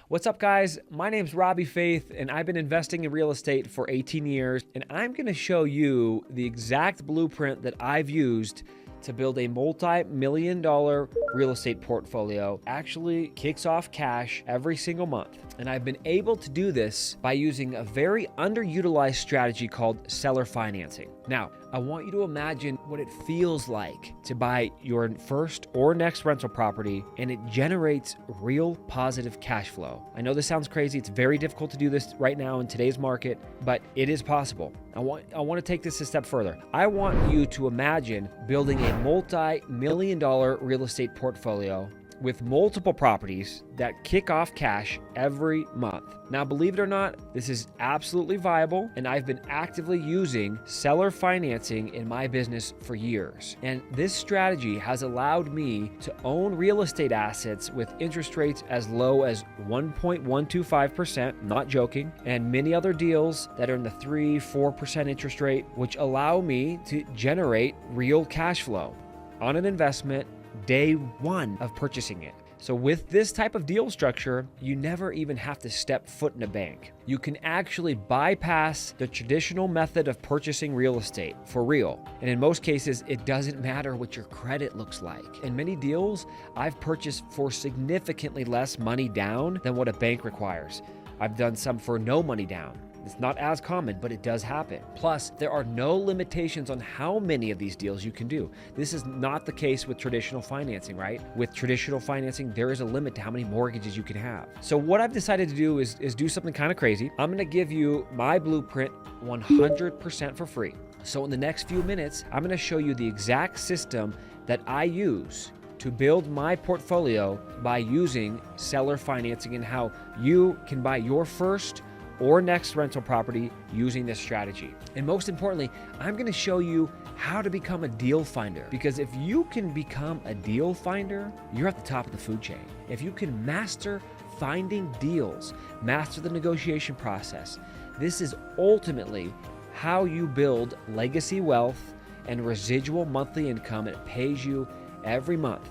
What's up, guys? My name's Robbie Faith, and I've been investing in real estate for 18 years, and I'm going to show you the exact blueprint that I've used to build a multi-million-dollar real estate portfolio. Actually kicks off cash every single month. And I've been able to do this by using a very underutilized strategy called seller financing. Now, I want you to imagine what it feels like to buy your first or next rental property and it generates real positive cash flow. I know this sounds crazy. It's very difficult to do this right now in today's market, but it is possible. I want to take this a step further. I want you to imagine building a multi-million-dollar real estate portfolio with multiple properties that kick off cash every month. Now, believe it or not, this is absolutely viable, and I've been actively using seller financing in my business for years. And this strategy has allowed me to own real estate assets with interest rates as low as 1.125%, not joking, and many other deals that are in the 3-4% interest rate, which allow me to generate real cash flow on an investment day one of purchasing it. So with this type of deal structure, you never even have to step foot in a bank. You can actually bypass the traditional method of purchasing real estate for real. And in most cases, it doesn't matter what your credit looks like. In many deals, I've purchased for significantly less money down than what a bank requires. I've done some for no money down. It's not as common, but it does happen. Plus, there are no limitations on how many of these deals you can do. This is not the case with traditional financing, right? With traditional financing, there is a limit to how many mortgages you can have. So what I've decided to do is do something kind of crazy. I'm gonna give you my blueprint 100% for free. So in the next few minutes, I'm gonna show you the exact system that I use to build my portfolio by using seller financing and how you can buy your first or next rental property using this strategy. And most importantly, I'm going to show you how to become a deal finder, because if you can become a deal finder, you're at the top of the food chain. If you can master finding deals, master the negotiation process, this is ultimately how you build legacy wealth and residual monthly income. It pays you every month.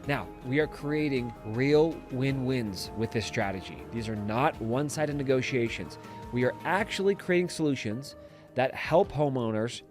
Now, we are creating real win-wins with this strategy. These are not one-sided negotiations. We are actually creating solutions that help homeowners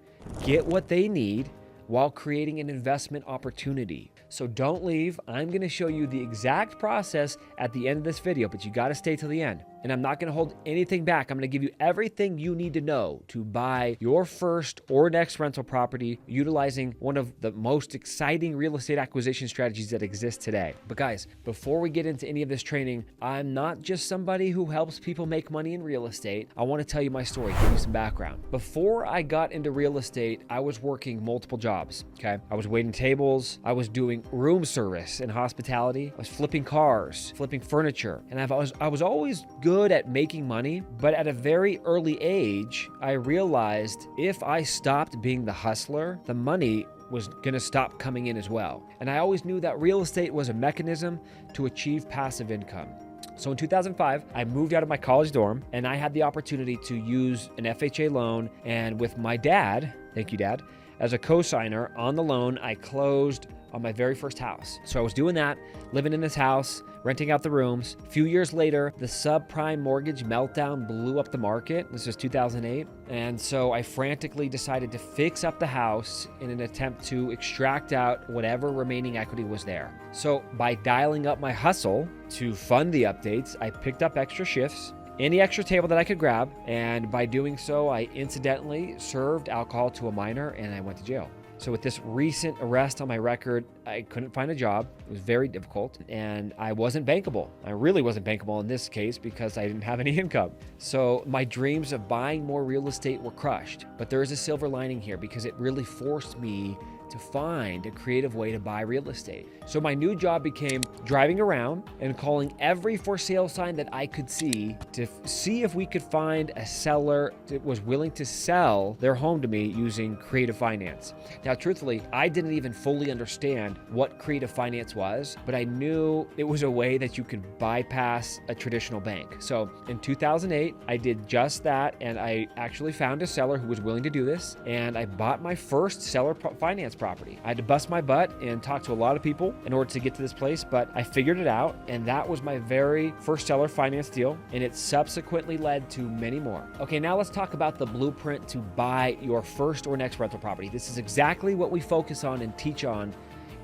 get what they need while creating an investment opportunity. So don't leave. I'm going to show you the exact process at the end of this video, but you got to stay till the end. And I'm not going to hold anything back. I'm going to give you everything you need to know to buy your first or next rental property utilizing one of the most exciting real estate acquisition strategies that exist today. But guys, before we get into any of this training, I'm not just somebody who helps people make money in real estate. I want to tell you my story, give you some background. Before I got into real estate, I was working multiple jobs, okay? I was waiting tables, I was doing room service and hospitality, I was flipping cars, flipping furniture, and I was always good at making money, but at a very early age, I realized if I stopped being the hustler, the money was gonna stop coming in as well. And I always knew that real estate was a mechanism to achieve passive income. So in 2005, I moved out of my college dorm and I had the opportunity to use an FHA loan, and with my dad, thank you Dad, as a co-signer on the loan, I closed on my very first house. So I was doing that, living in this house, renting out the rooms. A few years later, the subprime mortgage meltdown blew up the market. This was 2008. And so I frantically decided to fix up the house in an attempt to extract out whatever remaining equity was there. So by dialing up my hustle to fund the updates, I picked up extra shifts, any extra table that I could grab. And by doing so, I incidentally served alcohol to a minor and I went to jail. So with this recent arrest on my record, I couldn't find a job. It was very difficult and I wasn't bankable. I really wasn't bankable in this case because I didn't have any income. So my dreams of buying more real estate were crushed. But there is a silver lining here because it really forced me to find a creative way to buy real estate. So my new job became driving around and calling every for sale sign that I could see to see if we could find a seller that was willing to sell their home to me using creative finance. Now, truthfully, I didn't even fully understand what creative finance was, but I knew it was a way that you could bypass a traditional bank. So in 2008, I did just that, and I actually found a seller who was willing to do this, and I bought my first seller finance property. I had to bust my butt and talk to a lot of people in order to get to this place, but I figured it out, and that was my very first seller finance deal, and it subsequently led to many more. Okay, now let's talk about the blueprint to buy your first or next rental property. This is exactly what we focus on and teach on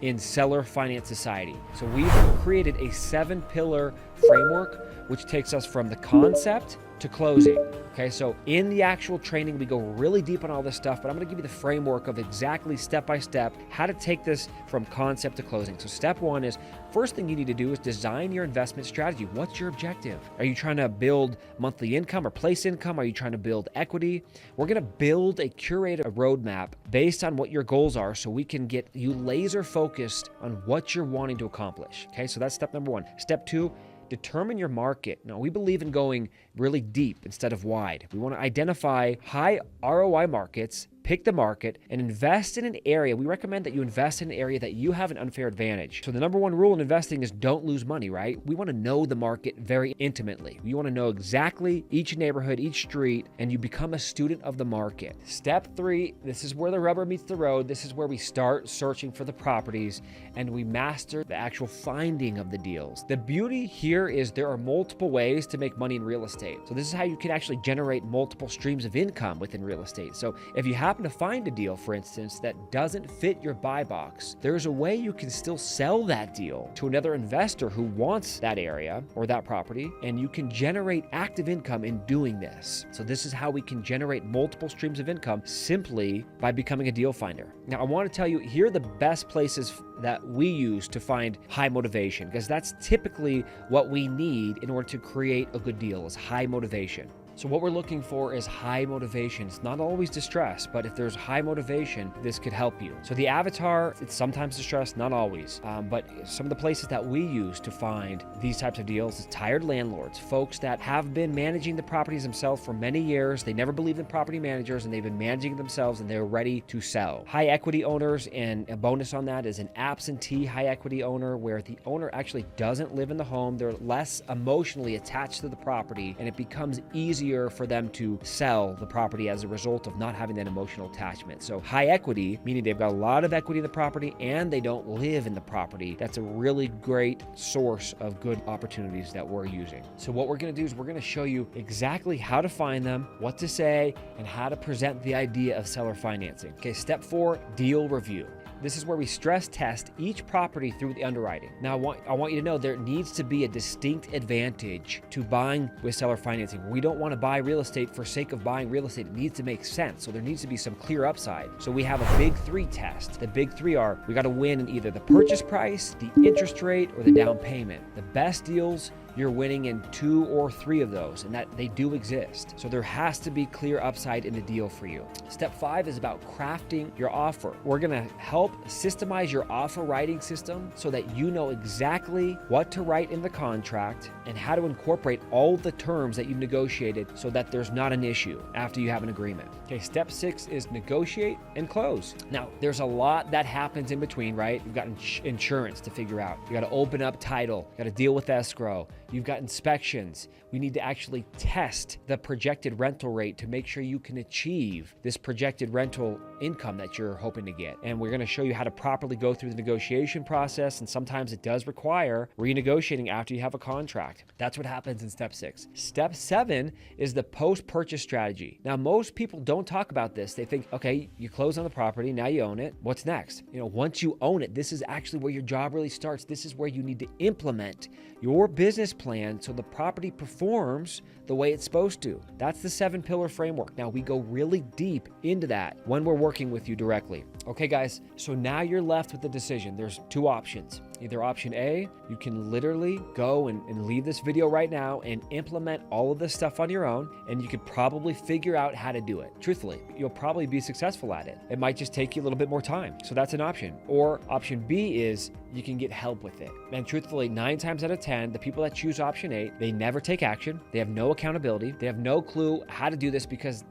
in Seller Finance Society. So we've created a 7-pillar framework, which takes us from the concept to closing. Okay, so in the actual training, we go really deep on all this stuff, but I'm gonna give you the framework of exactly step-by-step how to take this from concept to closing. So step 1 is, first thing you need to do is design your investment strategy. What's your objective? Are you trying to build monthly income or place income? Are you trying to build equity? We're gonna build a curated roadmap based on what your goals are so we can get you laser focused on what you're wanting to accomplish. Okay, so that's step number 1. Step 2, determine your market. Now, we believe in going really deep instead of wide. We want to identify high ROI markets, pick the market, and invest in an area. We recommend that you invest in an area that you have an unfair advantage. So the number 1 rule in investing is don't lose money, right? We want to know the market very intimately. We want to know exactly each neighborhood, each street, and you become a student of the market. Step 3, this is where the rubber meets the road. This is where we start searching for the properties and we master the actual finding of the deals. The beauty here is there are multiple ways to make money in real estate. So this is how you can actually generate multiple streams of income within real estate. So if you happen to find a deal, for instance, that doesn't fit your buy box, there's a way you can still sell that deal to another investor who wants that area or that property, and you can generate active income in doing this. So this is how we can generate multiple streams of income simply by becoming a deal finder. Now, I want to tell you, here are the best places that we use to find high motivation, because that's typically what we need in order to create a good deal, is high motivation. So what we're looking for is high motivation. It's not always distress, but if there's high motivation, this could help you. So the avatar, it's sometimes distress, not always. But some of the places that we use to find these types of deals is tired landlords, folks that have been managing the properties themselves for many years. They never believed in property managers and they've been managing themselves and they're ready to sell. High equity owners, and a bonus on that is an absentee high equity owner, where the owner actually doesn't live in the home. They're less emotionally attached to the property, and it becomes easier for them to sell the property as a result of not having that emotional attachment. So high equity, meaning they've got a lot of equity in the property and they don't live in the property. That's a really great source of good opportunities that we're using. So what we're going to do is we're going to show you exactly how to find them, what to say, and how to present the idea of seller financing. Okay, step 4, deal review. This is where we stress test each property through the underwriting. Now, I want you to know there needs to be a distinct advantage to buying with seller financing. We don't want to buy real estate for sake of buying real estate. It needs to make sense. So there needs to be some clear upside. So we have a big 3 test. The big 3 are, we got to win in either the purchase price, the interest rate, or the down payment. The best deals, you're winning in 2 or 3 of those, and that they do exist. So there has to be clear upside in the deal for you. Step 5 is about crafting your offer. We're gonna help systemize your offer writing system so that you know exactly what to write in the contract and how to incorporate all the terms that you've negotiated so that there's not an issue after you have an agreement. Okay, step 6 is negotiate and close. Now, there's a lot that happens in between, right? You've got insurance to figure out. You got to open up title. You got to deal with escrow. You've got inspections. We need to actually test the projected rental rate to make sure you can achieve this projected rental income that you're hoping to get. And we're going to show you how to properly go through the negotiation process. And sometimes it does require renegotiating after you have a contract. That's what happens in step 6. Step 7 is the post-purchase strategy. Now, most people don't talk about this. They think, okay, you close on the property, now you own it. What's next? Once you own it, this is actually where your job really starts. This is where you need to implement your business plan so the property performs the way it's supposed to. That's the 7-pillar framework. Now, we go really deep into that when we're working with you directly. Okay, guys, so now you're left with the decision. There's 2 options. Either option A, you can literally go and leave this video right now and implement all of this stuff on your own, and you could probably figure out how to do it. Truthfully, you'll probably be successful at it. It might just take you a little bit more time. So that's an option. Or option B is you can get help with it. And truthfully, 9 times out of 10, the people that choose option A, they never take action. They have no accountability. They have no clue how to do this because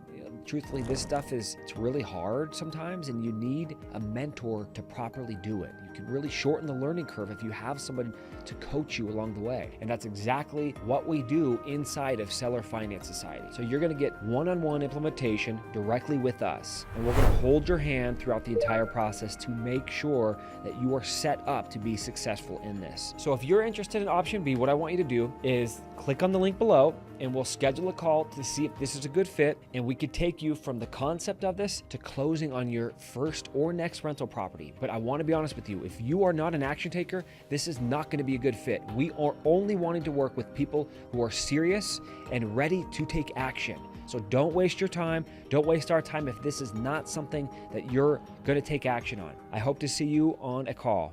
truthfully, this stuff it's really hard sometimes, and you need a mentor to properly do it. You can really shorten the learning curve if you have someone to coach you along the way. And that's exactly what we do inside of Seller Finance Society. So you're going to get one-on-one implementation directly with us, and we're going to hold your hand throughout the entire process to make sure that you are set up to be successful in this. So if you're interested in option B, what I want you to do is click on the link below, and we'll schedule a call to see if this is a good fit, and we could take you from the concept of this to closing on your first or next rental property. But I want to be honest with you, if you are not an action taker, this is not going to be a good fit. We are only wanting to work with people who are serious and ready to take action. So don't waste your time. Don't waste our time if this is not something that you're going to take action on. I hope to see you on a call.